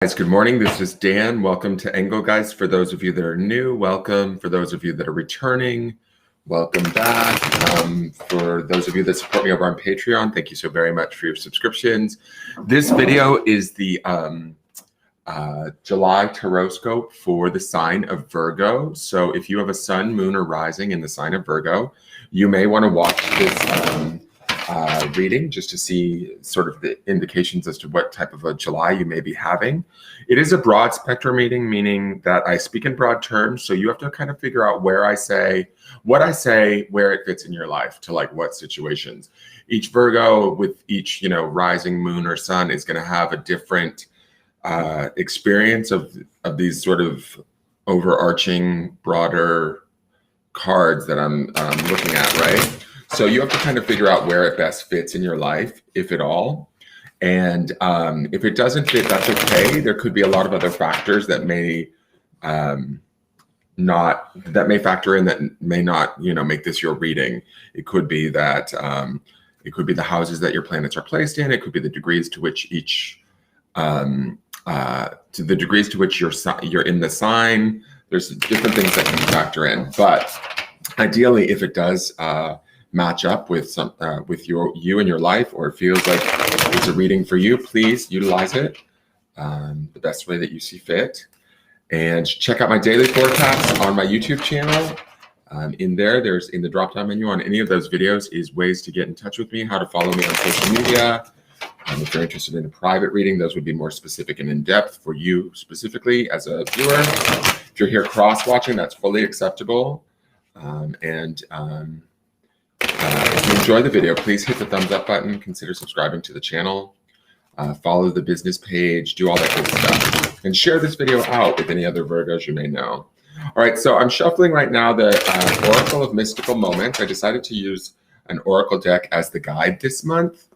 Guys, good morning. This is Dan. Welcome to Angle Guys. For those of you that are new, welcome. For those of you that are returning, welcome back. For those of you that support me over on Patreon, thank you so very much for your subscriptions. This video is the July Tarotscope for the sign of Virgo. So if you have a sun, moon, or rising in the sign of Virgo, you may want to watch this reading just to see sort of the indications as to what type of a July you may be having. It is a broad spectrum reading, meaning that I speak in broad terms. So you have to kind of figure out where I say, what I say, where it fits in your life to like what situations. Each Virgo with each, rising moon or sun is going to have a different experience of these sort of overarching, broader cards that I'm looking at, right? So you have to kind of figure out where it best fits in your life, if at all. And if it doesn't fit, that's okay. There could be a lot of other factors that may factor in that may not, make this your reading. It could be that it could be the houses that your planets are placed in. It could be the degrees to which you're in the sign. There's different things that can factor in, but ideally, if it does match up with you and your life, or it feels like it's a reading for you, please utilize it the best way that you see fit. And check out my daily forecast on my YouTube channel. In the drop-down menu on any of those videos is ways to get in touch with me, how to follow me on social media. If you're interested in a private reading, those would be more specific and in-depth for you specifically as a viewer. If you're here cross-watching, that's fully acceptable. If you enjoy the video, please hit the thumbs up button, consider subscribing to the channel, follow the business page, do all that good stuff, and share this video out with any other Virgos you may know. All right, so I'm shuffling right now the Oracle of Mystical Moments. I decided to use an Oracle deck as the guide this month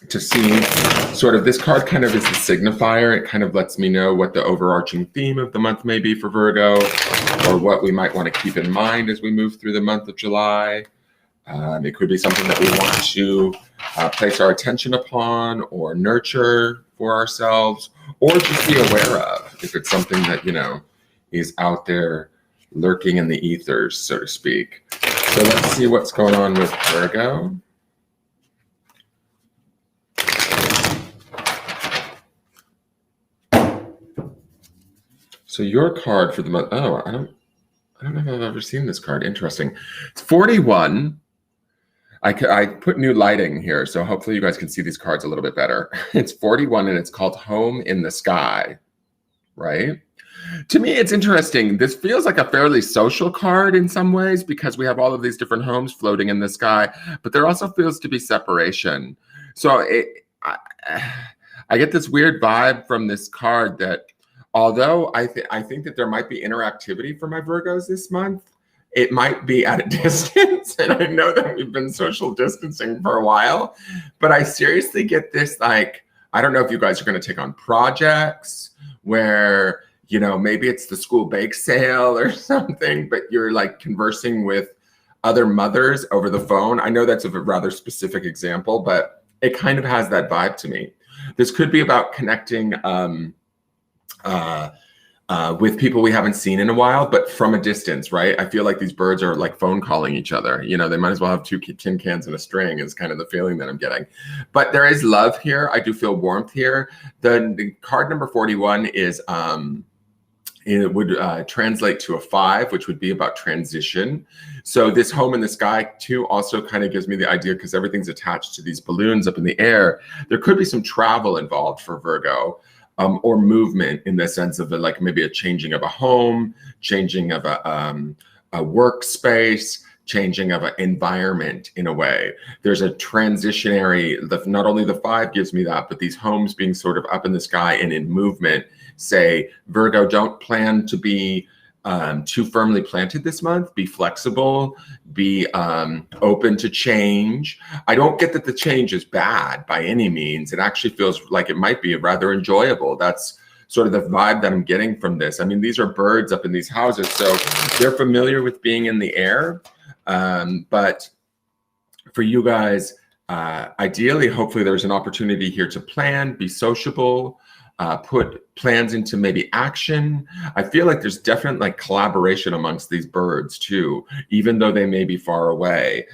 to see sort of, this card kind of is the signifier. It kind of lets me know what the overarching theme of the month may be for Virgo, or what we might want to keep in mind as we move through the month of July. It could be something that we want to place our attention upon or nurture for ourselves, or just be aware of if it's something that, is out there lurking in the ethers, so to speak. So let's see what's going on with Virgo. So your card for the month, I don't know if I've ever seen this card. Interesting. It's 41. I put new lighting here, so hopefully you guys can see these cards a little bit better. It's 41 and it's called Home in the Sky, right? To me, it's interesting. This feels like a fairly social card in some ways because we have all of these different homes floating in the sky, but there also feels to be separation. So I get this weird vibe from this card that although I think that there might be interactivity for my Virgos this month, it might be at a distance. And I know that we've been social distancing for a while, but I seriously get this, like, I don't know if you guys are going to take on projects where, maybe it's the school bake sale or something, but you're like conversing with other mothers over the phone. I know that's a rather specific example, but it kind of has that vibe to me. This could be about connecting with people we haven't seen in a while, but from a distance, right? I feel like these birds are like phone calling each other. They might as well have two tin cans and a string is kind of the feeling that I'm getting. But there is love here. I do feel warmth here. The card number 41 is, it would translate to a 5, which would be about transition. So this Home in the Sky too also kind of gives me the idea, because everything's attached to these balloons up in the air. There could be some travel involved for Virgo. Or movement in the sense of like maybe a changing of a home, changing of a workspace, changing of an environment in a way. There's a transitionary, not only the 5 gives me that, but these homes being sort of up in the sky and in movement say, Virgo, don't plan to be too firmly planted this month. Be flexible, be open to change. I don't get that the change is bad by any means. It actually feels like it might be rather enjoyable. That's sort of the vibe that I'm getting from this. I mean, these are birds up in these houses, so they're familiar with being in the air. But for you guys, ideally, hopefully there's an opportunity here to plan, be sociable, put plans into maybe action. I feel like there's definite like collaboration amongst these birds too, even though they may be far away.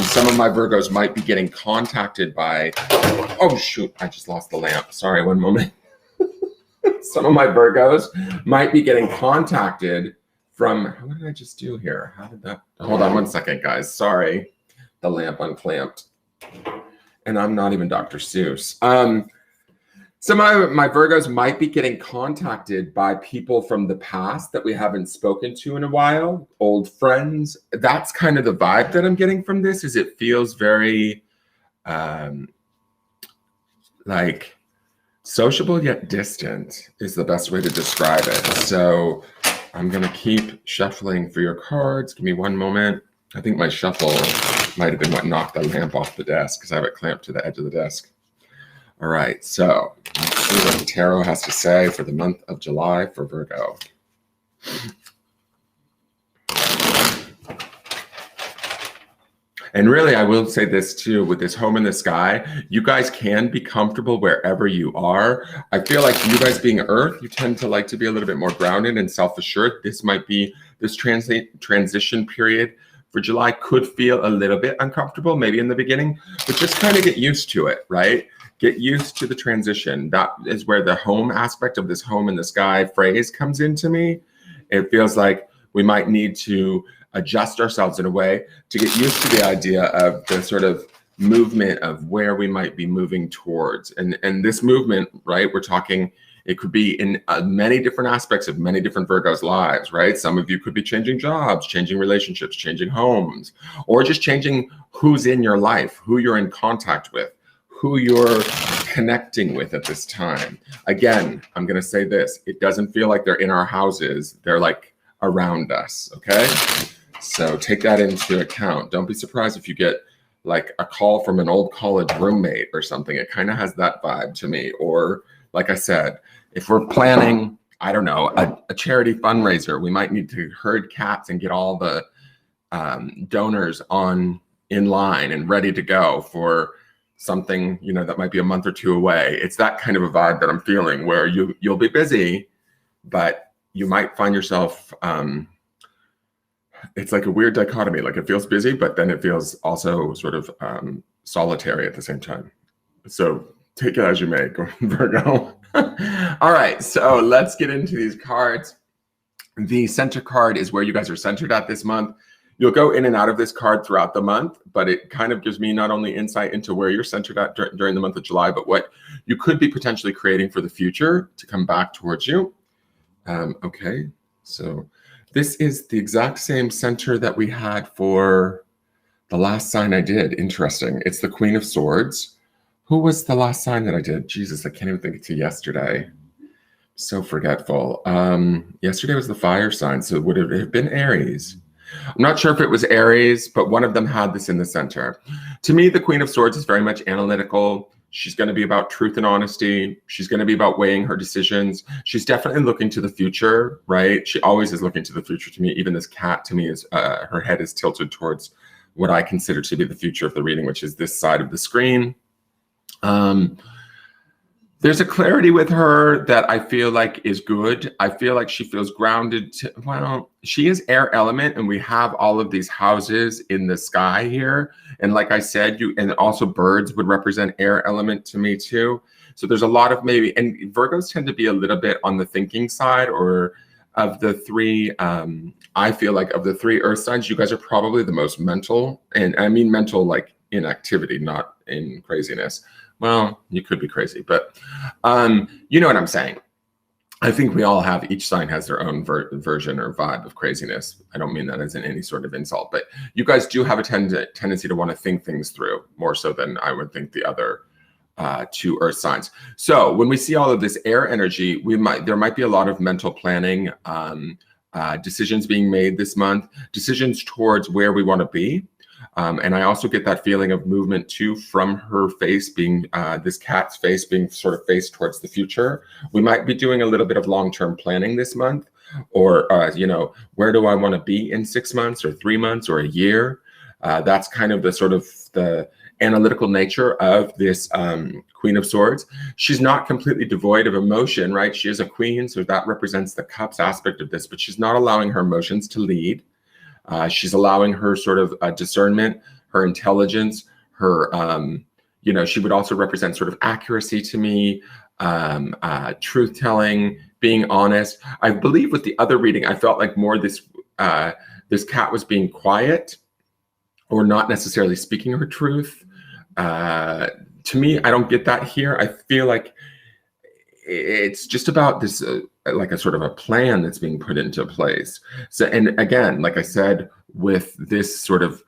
Some of my Virgos might be getting contacted by, oh shoot, I just lost the lamp. Sorry, one moment. Some of my Virgos might be getting contacted from, what did I just do here? How did that, hold on one second, guys. Sorry, the lamp unclamped. And I'm not even Dr. Seuss. Some of my Virgos might be getting contacted by people from the past that we haven't spoken to in a while, old friends. That's kind of the vibe that I'm getting from this, is it feels very like sociable yet distant is the best way to describe it. So I'm going to keep shuffling for your cards. Give me one moment. I think my shuffle might have been what knocked the lamp off the desk because I have it clamped to the edge of the desk. All right, so let's see what the tarot has to say for the month of July for Virgo. And really, I will say this too, with this home in the sky, you guys can be comfortable wherever you are. I feel like you guys being Earth, you tend to like to be a little bit more grounded and self-assured. This might be, this transition period for July could feel a little bit uncomfortable, maybe in the beginning, but just kind of get used to it, right? Get used to the transition. That is where the home aspect of this home in the sky phrase comes into me. It feels like we might need to adjust ourselves in a way to get used to the idea of the sort of movement of where we might be moving towards. And this movement, right, we're talking, it could be in many different aspects of many different Virgos' lives, right? Some of you could be changing jobs, changing relationships, changing homes, or just changing who's in your life, who you're in contact with, who you're connecting with at this time. Again, I'm going to say this, it doesn't feel like they're in our houses. They're like around us, okay? So take that into account. Don't be surprised if you get like a call from an old college roommate or something. It kind of has that vibe to me. Or like I said, if we're planning, I don't know, a charity fundraiser, we might need to herd cats and get all the donors in line and ready to go for something, you know, that might be a month or two away. It's that kind of a vibe that I'm feeling, where you'll be busy, but you might find yourself, it's like a weird dichotomy. Like it feels busy, but then it feels also sort of solitary at the same time. So take it as you may, Virgo. All right, so let's get into these cards. The center card is where you guys are centered at this month. You'll go in and out of this card throughout the month, but it kind of gives me not only insight into where you're centered at during the month of July, but what you could be potentially creating for the future to come back towards you. Okay, so this is the exact same center that we had for the last sign I did. Interesting. It's the Queen of Swords. Who was the last sign that I did? Jesus, I can't even think to yesterday. So forgetful. Yesterday was the fire sign, so would it have been Aries? I'm not sure if it was Aries, but one of them had this in the center. To me, the Queen of Swords is very much analytical. She's going to be about truth and honesty. She's going to be about weighing her decisions. She's definitely looking to the future, right? She always is looking to the future to me. Even this cat to me is, her head is tilted towards what I consider to be the future of the reading, which is this side of the screen. There's a clarity with her that I feel like is good. I feel like she feels grounded. Well, she is air element, and we have all of these houses in the sky here. And like I said, and also birds would represent air element to me too. So there's a lot of maybe, and Virgos tend to be a little bit on the thinking side, or of the three, I feel like of the three earth signs, you guys are probably the most mental. And I mean mental like in activity, not in craziness. Well, you could be crazy, but you know what I'm saying. I think we all have, each sign has their own version or vibe of craziness. I don't mean that as in any sort of insult, but you guys do have a tendency to want to think things through more so than I would think the other two earth signs. So when we see all of this air energy, there might be a lot of mental planning, decisions being made this month, decisions towards where we want to be. And I also get that feeling of movement too from her face being, this cat's face being sort of faced towards the future. We might be doing a little bit of long-term planning this month, or, you know, where do I want to be in 6 months or 3 months or a year? That's kind of the sort of the analytical nature of this Queen of Swords. She's not completely devoid of emotion, right? She is a queen, so that represents the cups aspect of this, but she's not allowing her emotions to lead. She's allowing her sort of discernment, her intelligence, her, she would also represent sort of accuracy to me, truth-telling, being honest. I believe with the other reading, I felt like more this cat was being quiet or not necessarily speaking her truth. To me, I don't get that here. I feel like it's just about this, like a sort of a plan that's being put into place. So, and again, like I said, with this sort of,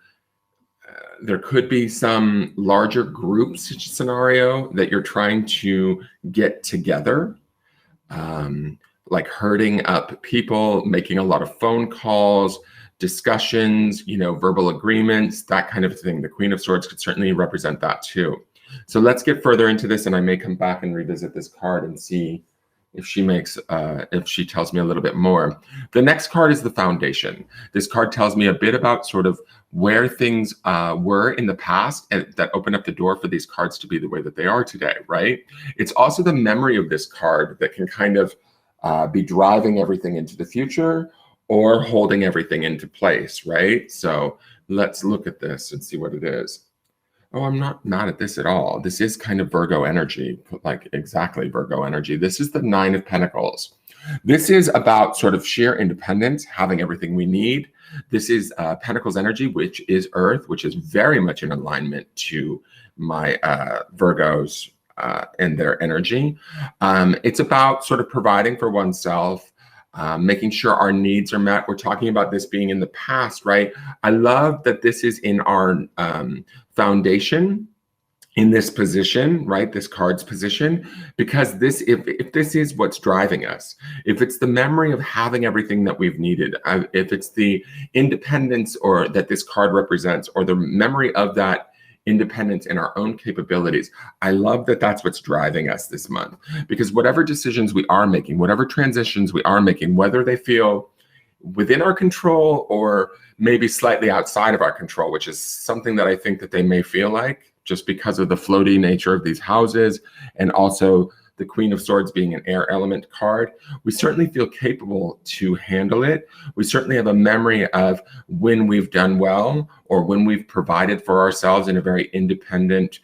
there could be some larger group scenario that you're trying to get together, like herding up people, making a lot of phone calls, discussions, verbal agreements, that kind of thing. The Queen of Swords could certainly represent that too. So let's get further into this, and I may come back and revisit this card and see if she tells me a little bit more. The next card is the Foundation. This card tells me a bit about sort of where things were in the past, and that opened up the door for these cards to be the way that they are today, right? It's also the memory of this card that can kind of be driving everything into the future or holding everything into place, right? So let's look at this and see what it is. Oh, I'm not mad at this at all. This is kind of Virgo energy, like exactly Virgo energy. This is the Nine of Pentacles. This is about sort of sheer independence, having everything we need. This is Pentacles energy, which is Earth, which is very much in alignment to my Virgos and their energy. It's about sort of providing for oneself, making sure our needs are met. We're talking about this being in the past, right? I love that this is in our foundation in this position, right? This card's position, because this, if this is what's driving us, if it's the memory of having everything that we've needed, if it's the independence or that this card represents, or the memory of that independence in our own capabilities, I love that that's what's driving us this month. Because whatever decisions we are making, whatever transitions we are making, whether they feel within our control or maybe slightly outside of our control, which is something that I think that they may feel like, just because of the floaty nature of these houses, and also the Queen of Swords being an air element card, we certainly feel capable to handle it. We certainly have a memory of when we've done well, or when we've provided for ourselves in a very independent,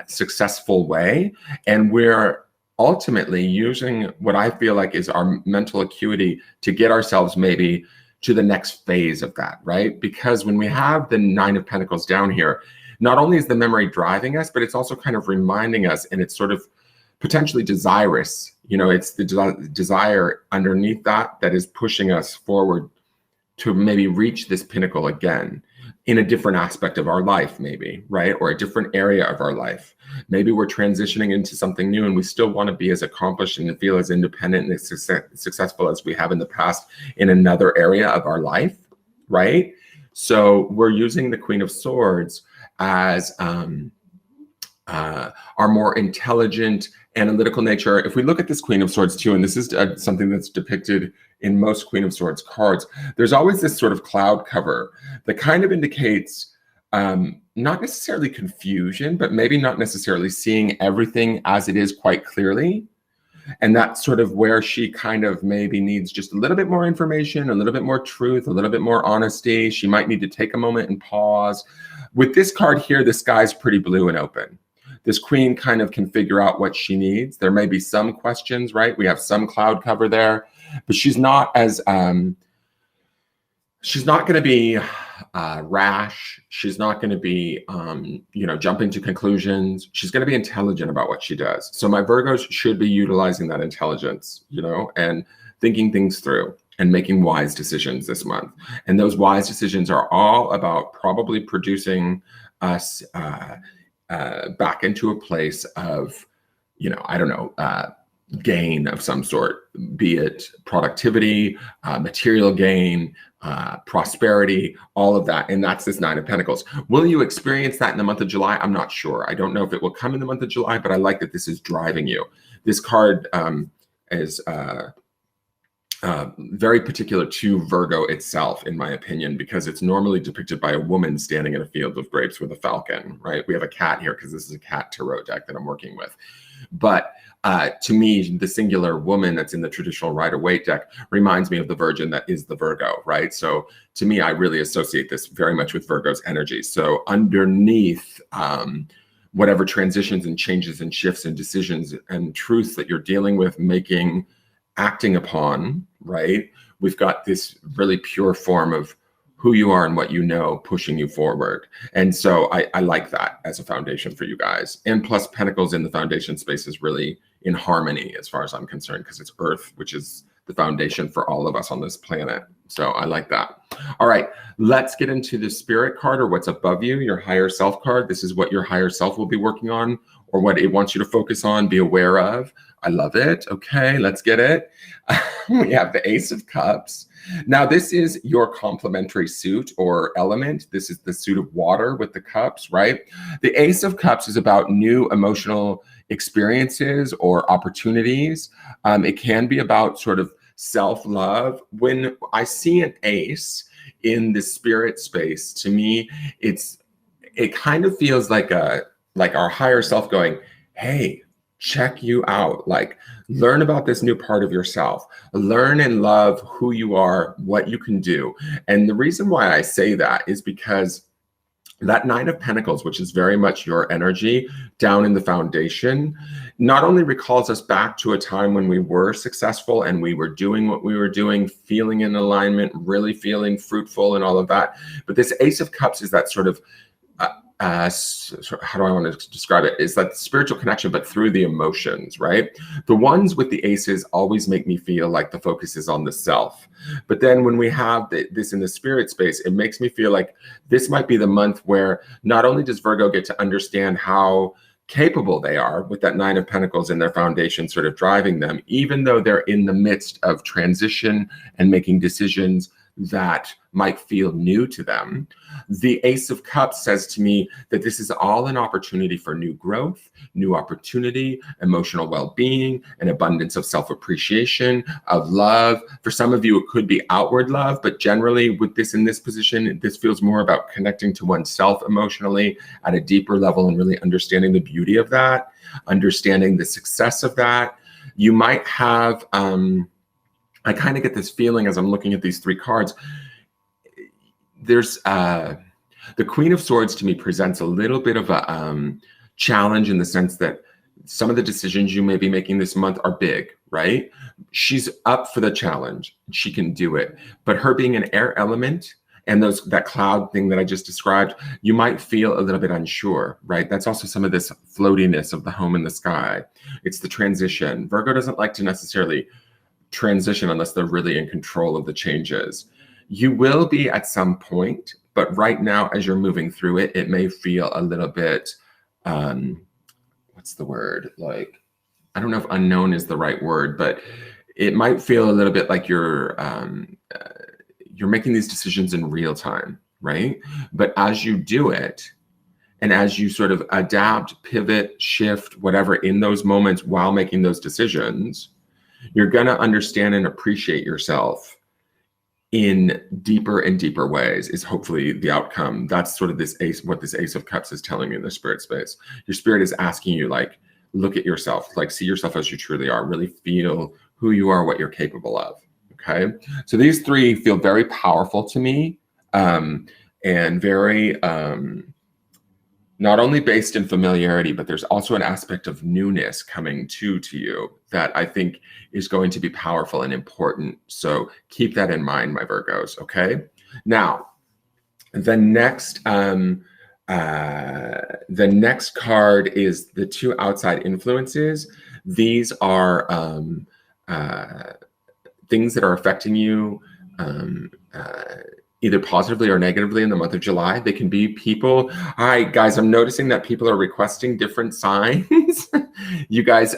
successful way. And we're ultimately using what I feel like is our mental acuity to get ourselves maybe to the next phase of that, right? Because when we have the Nine of Pentacles down here, not only is the memory driving us, but it's also kind of reminding us, and it's sort of potentially desirous. It's the desire underneath that is pushing us forward to maybe reach this pinnacle again in a different aspect of our life, maybe, right? Or a different area of our life. Maybe we're transitioning into something new and we still want to be as accomplished and feel as independent and as successful as we have in the past in another area of our life, right? So we're using the Queen of Swords as our more intelligent, analytical nature. If we look at this Queen of Swords too, and this is something that's depicted in most Queen of Swords cards, there's always this sort of cloud cover that kind of indicates not necessarily confusion, but maybe not necessarily seeing everything as it is quite clearly. And that's sort of where she kind of maybe needs just a little bit more information, a little bit more truth, a little bit more honesty. She might need to take a moment and pause. With this card here, the sky's pretty blue and open. This queen kind of can figure out what she needs. There may be some questions, right? We have some cloud cover there, but she's not as, she's not going to be rash. She's not going to be, jumping to conclusions. She's going to be intelligent about what she does. So my Virgos should be utilizing that intelligence, and thinking things through and making wise decisions this month. And those wise decisions are all about probably producing us back into a place of, gain of some sort, be it productivity, material gain, prosperity, all of that. And that's this Nine of Pentacles. Will you experience that in the month of July? I'm not sure. I don't know if it will come in the month of July, but I like that this is driving you. This card is very particular to Virgo itself, in my opinion, because it's normally depicted by a woman standing in a field of grapes with a falcon, right? We have a cat here because this is a cat tarot deck that I'm working with. But to me, the singular woman that's in the traditional Rider-Waite deck reminds me of the Virgin that is the Virgo, right? So to me, I really associate this very much with Virgo's energy. So underneath whatever transitions and changes and shifts and decisions and truths that you're dealing with, making, acting upon, right? We've got this really pure form of who you are and what you know pushing you forward. And so I like that as a foundation for you guys. And plus Pentacles in the foundation space is really in harmony as far as I'm concerned, because it's Earth, which is the foundation for all of us on this planet. So I like that. All right, let's get into the Spirit card, or what's above you, your higher self card. This is what your higher self will be working on, or what it wants you to focus on, be aware of. I love it. Okay, let's get it. We have the Ace of Cups. Now, this is your complementary suit or element. This is the suit of water with the cups, right? The Ace of Cups is about new emotional experiences or opportunities. It can be about sort of self-love. When I see an ace in the spirit space, to me, it kind of feels like our higher self going, hey, check you out. Like, learn about this new part of yourself. Learn and love who you are, what you can do. And the reason why I say that is because that Nine of Pentacles, which is very much your energy down in the foundation, not only recalls us back to a time when we were successful and we were doing what we were doing, feeling in alignment, really feeling fruitful and all of that, but this Ace of Cups is that sort of how do I want to describe it? It's like spiritual connection, but through the emotions, right? The ones with the aces always make me feel like the focus is on the self. But then when we have this in the spirit space, it makes me feel like this might be the month where not only does Virgo get to understand how capable they are with that Nine of Pentacles in their foundation sort of driving them, even though they're in the midst of transition and making decisions that might feel new to them. The Ace of Cups says to me that this is all an opportunity for new growth, new opportunity, emotional well-being, an abundance of self-appreciation, of love. For some of you, it could be outward love, but generally with this in this position, this feels more about connecting to oneself emotionally at a deeper level and really understanding the beauty of that, understanding the success of that. You might have, I kind of get this feeling as I'm looking at these three cards. There's the Queen of Swords to me presents a little bit of a challenge in the sense that some of the decisions you may be making this month are big, right? She's up for the challenge. She can do it. But her being an air element and that cloud thing that I just described, you might feel a little bit unsure, right? That's also some of this floatiness of the home in the sky. It's the transition. Virgo doesn't like to necessarily transition unless they're really in control of the changes. You will be at some point, but right now as you're moving through it, it may feel a little bit, what's the word? Like, I don't know if unknown is the right word, but it might feel a little bit like you're making these decisions in real time, right? But as you do it, and as you sort of adapt, pivot, shift, whatever in those moments while making those decisions, you're going to understand and appreciate yourself in deeper and deeper ways is hopefully the outcome. That's sort of this ace, what this Ace of Cups is telling me in the spirit space. Your spirit is asking you, like, look at yourself, like see yourself as you truly are, really feel who you are, what you're capable of. Okay. So these three feel very powerful to me, and very, not only based in familiarity, but there's also an aspect of newness coming to you that I think is going to be powerful and important. So keep that in mind, my Virgos, okay? Now, the next card is the two outside influences. These are things that are affecting you either positively or negatively in the month of July. They can be people. All right, guys, I'm noticing that people are requesting different signs. You guys,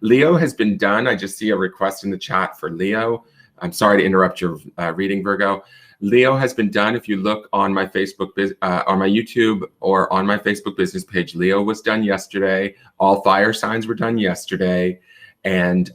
Leo has been done. I just see a request in the chat for Leo. I'm sorry to interrupt your reading, Virgo. Leo has been done. If you look on my Facebook, on my YouTube, or on my Facebook business page, Leo was done yesterday. All fire signs were done yesterday. And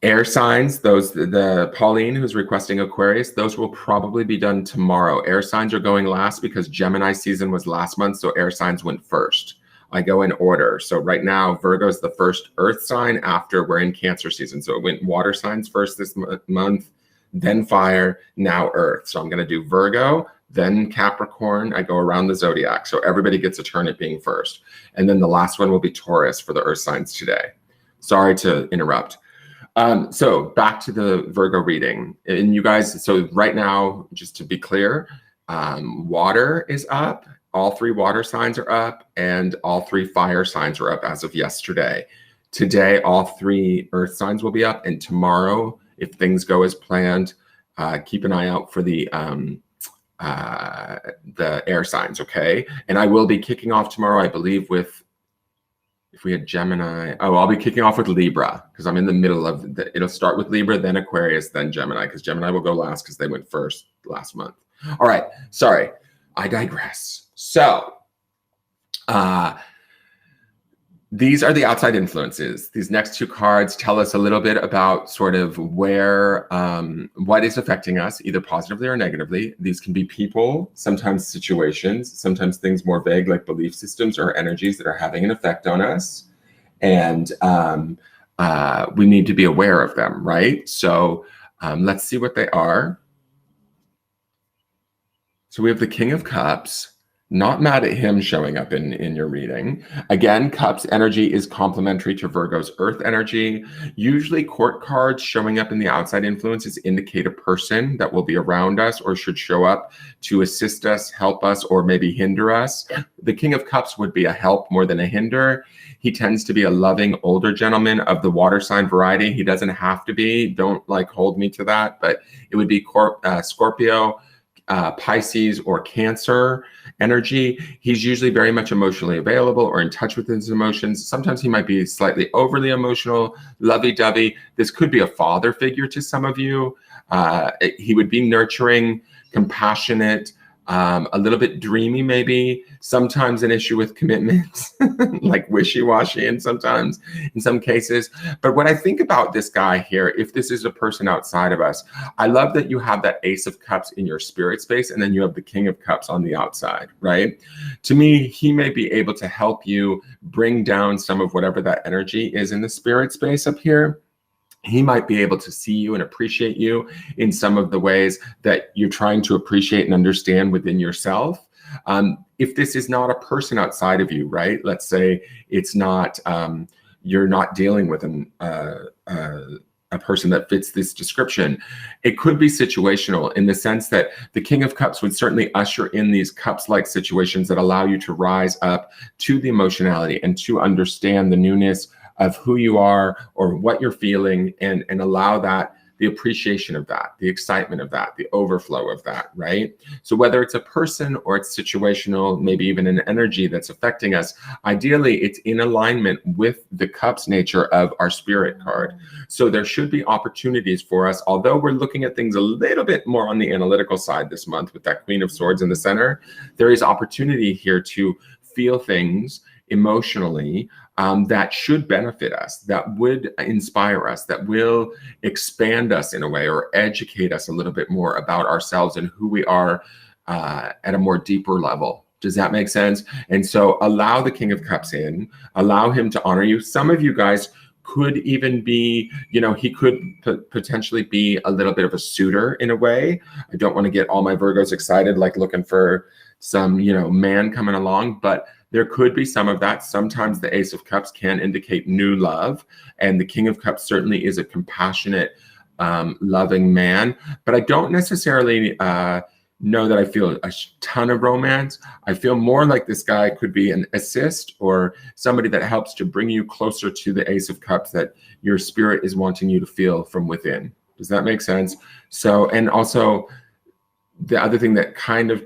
Air signs, those, the Pauline who's requesting Aquarius, those will probably be done tomorrow. Air signs are going last because Gemini season was last month, so air signs went first. I go in order. So right now, Virgo is the first earth sign after we're in Cancer season. So it went water signs first this month, then fire, now earth. So I'm going to do Virgo, then Capricorn. I go around the zodiac. So everybody gets a turn at being first. And then the last one will be Taurus for the earth signs today. Sorry to interrupt. So back to the Virgo reading, and you guys, so right now, just to be clear, water is up, all 3 water signs are up, and all 3 fire signs are up as of yesterday. Today, all 3 earth signs will be up, and tomorrow, if things go as planned, keep an eye out for the air signs, okay? And I will be kicking off tomorrow, I believe, with, if we had Gemini, I'll be kicking off with Libra because I'm in the middle of it'll start with Libra, then Aquarius, then Gemini, because Gemini will go last because they went first last month. All right, sorry, I digress. So these are the outside influences. These next 2 cards tell us a little bit about sort of where, what is affecting us, either positively or negatively. These can be people, sometimes situations, sometimes things more vague like belief systems or energies that are having an effect on us. And we need to be aware of them, right? So let's see what they are. So we have the King of Cups. Not mad at him showing up in your reading. Again, Cups energy is complementary to Virgo's Earth energy. Usually court cards showing up in the outside influences indicate a person that will be around us or should show up to assist us, help us, or maybe hinder us. The King of Cups would be a help more than a hinder. He tends to be a loving older gentleman of the water sign variety. He doesn't have to be. Don't like hold me to that, but it would be Scorpio, Pisces, or Cancer energy. He's usually very much emotionally available or in touch with his emotions. Sometimes he might be slightly overly emotional, lovey-dovey. This could be a father figure to some of you. He would be nurturing, compassionate, a little bit dreamy maybe, sometimes an issue with commitments, like wishy-washy and sometimes in some cases. But when I think about this guy here, if this is a person outside of us, I love that you have that Ace of Cups in your spirit space and then you have the King of Cups on the outside, right? To me, he may be able to help you bring down some of whatever that energy is in the spirit space up here. He might be able to see you and appreciate you in some of the ways that you're trying to appreciate and understand within yourself. If this is not a person outside of you, right? Let's say it's not, you're not dealing with a person that fits this description. It could be situational in the sense that the King of Cups would certainly usher in these cups-like situations that allow you to rise up to the emotionality and to understand the newness of who you are or what you're feeling, and allow that, the appreciation of that, the excitement of that, the overflow of that, right? So whether it's a person or it's situational, maybe even an energy that's affecting us, ideally it's in alignment with the cups nature of our spirit card. So there should be opportunities for us, although we're looking at things a little bit more on the analytical side this month with that Queen of Swords in the center, there is opportunity here to feel things emotionally that should benefit us, that would inspire us, that will expand us in a way or educate us a little bit more about ourselves and who we are at a more deeper level. Does that make sense? And so allow the King of Cups in, allow him to honor you. Some of you guys could even be, you know, he could potentially be a little bit of a suitor in a way. I don't want to get all my Virgos excited, like looking for some, you know, man coming along, but there could be some of that. Sometimes the Ace of Cups can indicate new love, and the King of Cups certainly is a compassionate, loving man. But I don't necessarily know that I feel a ton of romance. I feel more like this guy could be an assist or somebody that helps to bring you closer to the Ace of Cups that your spirit is wanting you to feel from within. Does that make sense? So, and also the other thing that kind of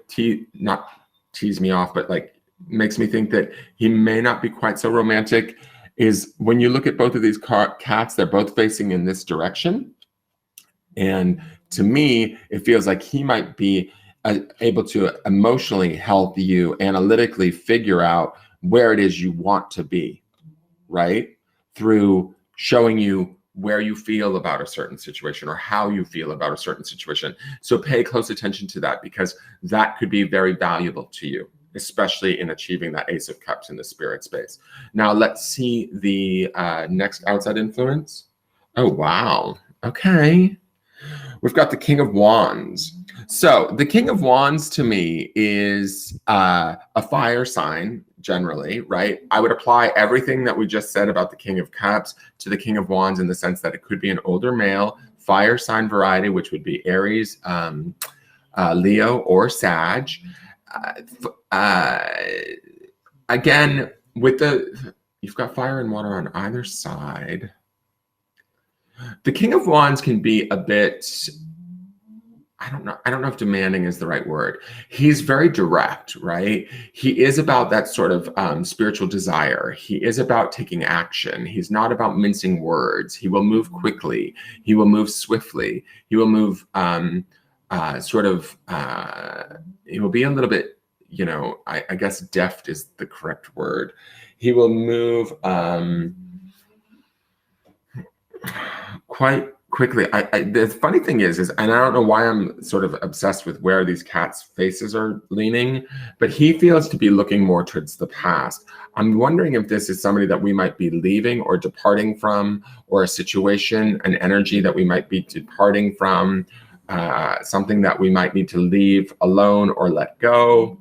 not tease me off, but like makes me think that he may not be quite so romantic is when you look at both of these cats, they're both facing in this direction. And to me, it feels like he might be able to emotionally help you analytically figure out where it is you want to be, right? Through showing you where you feel about a certain situation or how you feel about a certain situation. So pay close attention to that, because that could be very valuable to you, especially in achieving that Ace of Cups in the spirit space. Now let's see the next outside influence. Oh, wow. Okay. We've got the King of Wands. So the King of Wands to me is a fire sign generally, right? I would apply everything that we just said about the King of Cups to the King of Wands in the sense that it could be an older male, fire sign variety, which would be Aries, Leo, or Sag. Again, you've got fire and water on either side. The King of Wands can be a bit, I don't know if demanding is the right word. He's very direct, right? He is about that sort of spiritual desire. He is about taking action. He's not about mincing words. He will move quickly. He will move swiftly. He will move he will be a little bit, I guess deft is the correct word. He will move quite quickly. The funny thing is, and I don't know why I'm sort of obsessed with where these cats' faces are leaning, but he feels to be looking more towards the past. I'm wondering if this is somebody that we might be leaving or departing from, or a situation, an energy that we might be departing from, something that we might need to leave alone or let go.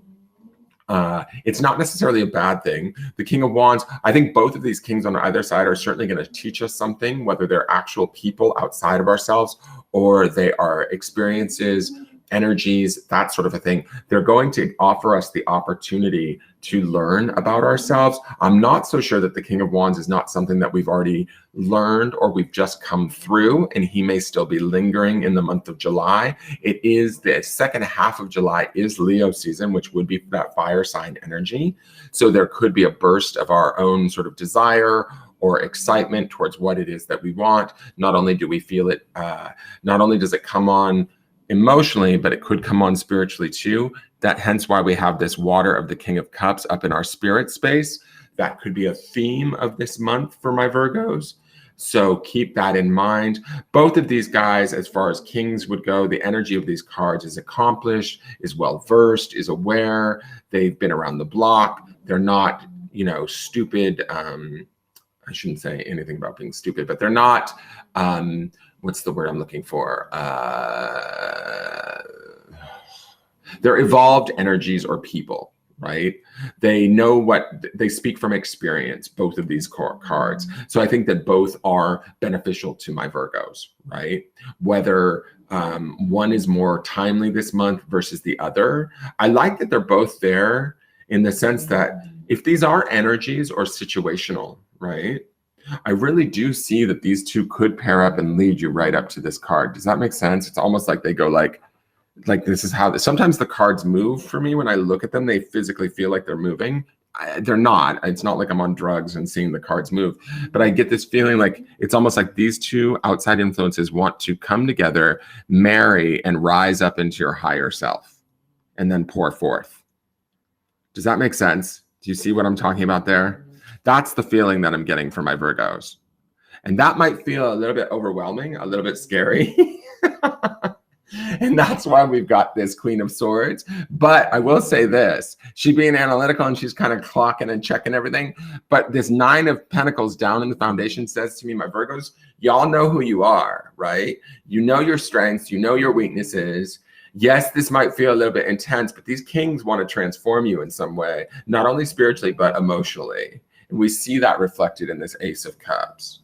It's not necessarily a bad thing. The King of Wands, I think both of these kings on either side are certainly going to teach us something, whether they're actual people outside of ourselves or they are experiences, energies, that sort of a thing. They're going to offer us the opportunity to learn about ourselves. I'm not so sure that the King of Wands is not something that we've already learned or we've just come through, and he may still be lingering in the month of July. It is the second half of July is Leo season, which would be that fire sign energy. So there could be a burst of our own sort of desire or excitement towards what it is that we want. Not only do we feel it, not only does it come on emotionally, but it could come on spiritually too. That hence why we have this water of the King of Cups up in our spirit space. That could be a theme of this month for my Virgos. So keep that in mind. Both of these guys, as far as kings would go, the energy of these cards is accomplished, is well-versed, is aware. They've been around the block. They're not, stupid. I shouldn't say anything about being stupid, but they're not, what's the word I'm looking for? They're evolved energies or people, right? They know they speak from experience, both of these cards. So I think that both are beneficial to my Virgos, right? Whether one is more timely this month versus the other. I like that they're both there in the sense that if these are energies or situational, right? I really do see that these two could pair up and lead you right up to this card. Does that make sense? It's almost like they go like this is how sometimes the cards move for me. When I look at them, they physically feel like they're moving. They're not. It's not like I'm on drugs and seeing the cards move, but I get this feeling like it's almost like these two outside influences want to come together, marry, and rise up into your higher self and then pour forth. Does that make sense? Do you see what I'm talking about there? That's the feeling that I'm getting from my Virgos. And that might feel a little bit overwhelming, a little bit scary. And that's why we've got this Queen of Swords. But I will say this, she being analytical and she's kind of clocking and checking everything. But this Nine of Pentacles down in the foundation says to me, my Virgos, y'all know who you are, right? You know your strengths, you know your weaknesses. Yes, this might feel a little bit intense, but these kings want to transform you in some way, not only spiritually, but emotionally. And we see that reflected in this Ace of Cups.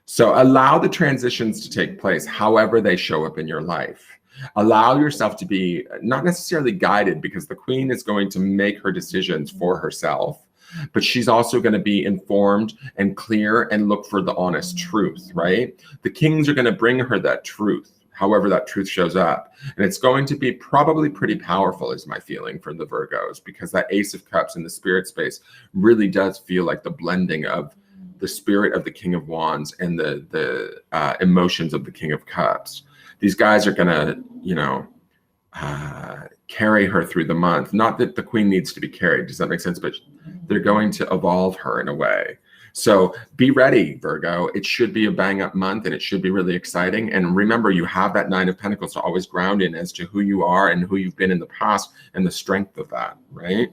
So allow the transitions to take place, however they show up in your life. Allow yourself to be not necessarily guided, because the Queen is going to make her decisions for herself, but she's also going to be informed and clear and look for the honest truth, right? The kings are going to bring her that truth, however that truth shows up. And it's going to be probably pretty powerful, is my feeling for the Virgos, because that Ace of Cups in the spirit space really does feel like the blending of the spirit of the King of Wands and the emotions of the King of Cups. These guys are going to, carry her through the month. Not that the Queen needs to be carried. Does that make sense? But they're going to evolve her in a way. So be ready, Virgo. It should be a bang up month and it should be really exciting. And remember, you have that Nine of Pentacles to always ground in as to who you are and who you've been in the past and the strength of that, right?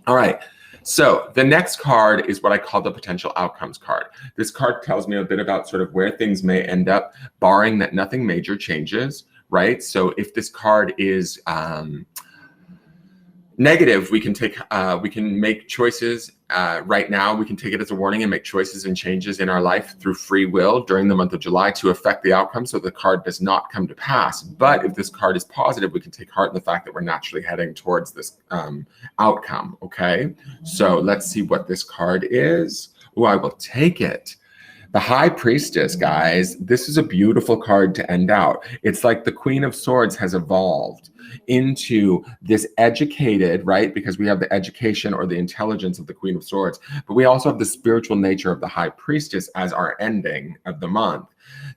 All right. So the next card is what I call the potential outcomes card. This card tells me a bit about sort of where things may end up, barring that nothing major changes, right? So if this card is negative, we can make choices right now. We can take it as a warning and make choices and changes in our life through free will during the month of July to affect the outcome so the card does not come to pass. But if this card is positive, we can take heart in the fact that we're naturally heading towards this outcome, okay? So let's see what this card is. Oh, I will take it. The High Priestess, guys. This is a beautiful card to end out. It's like the Queen of Swords has evolved into this educated, right? Because we have the education or the intelligence of the Queen of Swords, but we also have the spiritual nature of the High Priestess as our ending of the month.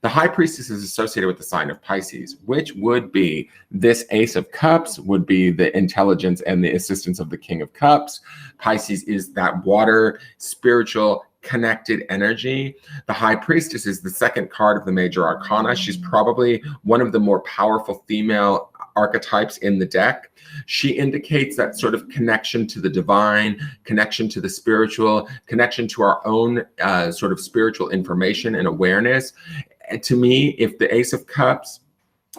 The High Priestess is associated with the sign of Pisces, which would be this Ace of Cups, would be the intelligence and the assistance of the King of Cups. Pisces is that water, spiritual, connected energy. The High Priestess is the second card of the major arcana. She's probably one of the more powerful female archetypes in the deck. She indicates that sort of connection to the divine, connection to the spiritual, connection to our own sort of spiritual information and awareness. And to me, if the Ace of Cups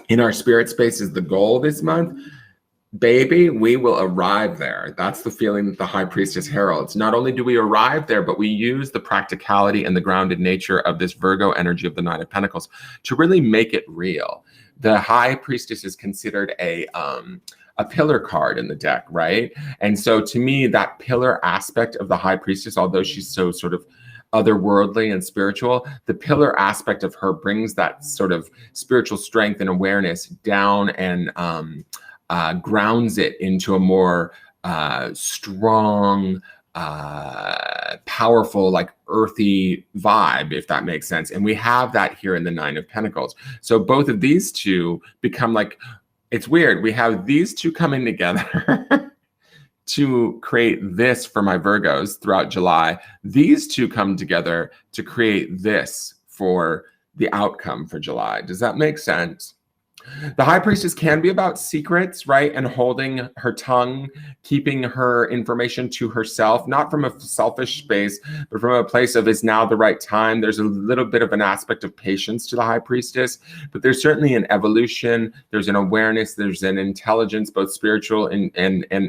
in our spirit space is the goal this month, baby, we will arrive there. That's the feeling that the High Priestess heralds. Not only do we arrive there, but we use the practicality and the grounded nature of this Virgo energy of the Nine of Pentacles to really make it real. The High Priestess is considered a pillar card in the deck, right? And so to me, that pillar aspect of the High Priestess, although she's so sort of otherworldly and spiritual, the pillar aspect of her brings that sort of spiritual strength and awareness down and grounds it into a more strong, powerful, like earthy vibe, if that makes sense. And we have that here in the Nine of Pentacles. So both of these two become like, it's weird. We have these two coming together to create this for my Virgos throughout July. These two come together to create this for the outcome for July. Does that make sense? The High Priestess can be about secrets, right? And holding her tongue, keeping her information to herself, not from a selfish space, but from a place of, is now the right time. There's a little bit of an aspect of patience to the High Priestess, but there's certainly an evolution. There's an awareness. There's an intelligence, both spiritual and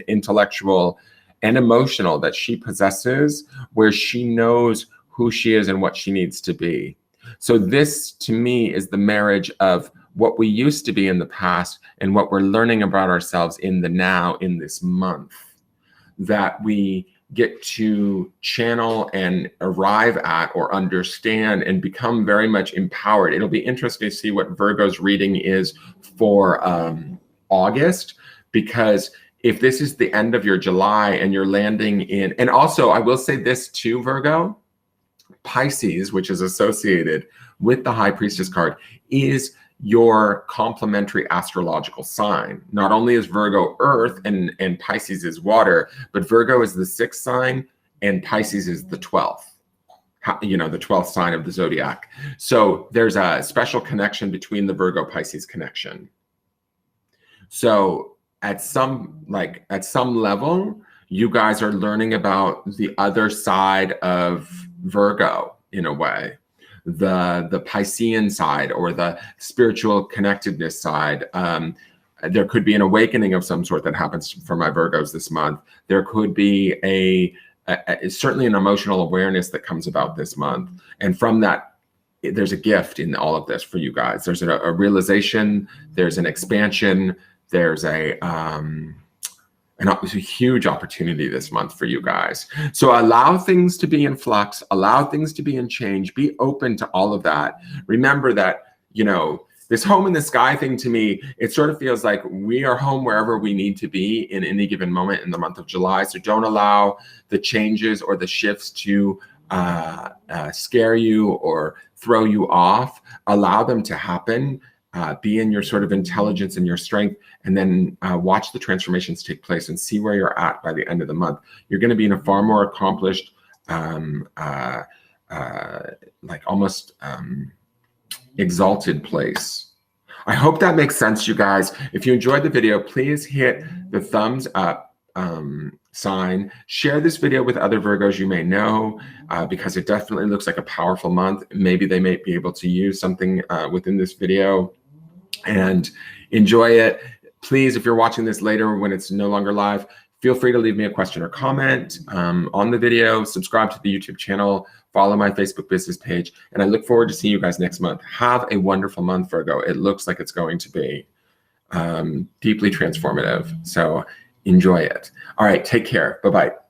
intellectual and emotional, that she possesses, where she knows who she is and what she needs to be. So this, to me, is the marriage of what we used to be in the past and what we're learning about ourselves in the now, in this month, that we get to channel and arrive at or understand and become very much empowered. It'll be interesting to see what Virgo's reading is for August, because if this is the end of your July and you're landing in, and also I will say this too, Virgo, Pisces, which is associated with the High Priestess card, is your complementary astrological sign. Not only is Virgo earth and Pisces is water, but Virgo is the 6th sign and Pisces is the 12th, you know, the 12th sign of the zodiac. So there's a special connection between the Virgo Pisces connection. So at some level, you guys are learning about the other side of Virgo in a way. The Piscean side, or the spiritual connectedness side. There could be an awakening of some sort that happens for my Virgos this month. There could be certainly an emotional awareness that comes about this month. And from that, there's a gift in all of this for you guys. There's a realization, there's an expansion, there's a huge opportunity this month for you guys. So allow things to be in flux, allow things to be in change, be open to all of that. Remember that, you know, this home in the sky thing, to me, it sort of feels like we are home wherever we need to be in any given moment in the month of July. So don't allow the changes or the shifts to scare you or throw you off. Allow them to happen. Be in your sort of intelligence and your strength, and then watch the transformations take place and see where you're at by the end of the month. You're going to be in a far more accomplished, like almost exalted place. I hope that makes sense, you guys. If you enjoyed the video, please hit the thumbs up sign. Share this video with other Virgos you may know, because it definitely looks like a powerful month. Maybe they may be able to use something within this video, and enjoy it. Please, if you're watching this later when it's no longer live, feel free to leave me a question or comment on the video, subscribe to the YouTube channel, follow my Facebook business page, and I look forward to seeing you guys next month. Have a wonderful month, Virgo. It looks like it's going to be deeply transformative. So enjoy it. All right, take care. Bye-bye.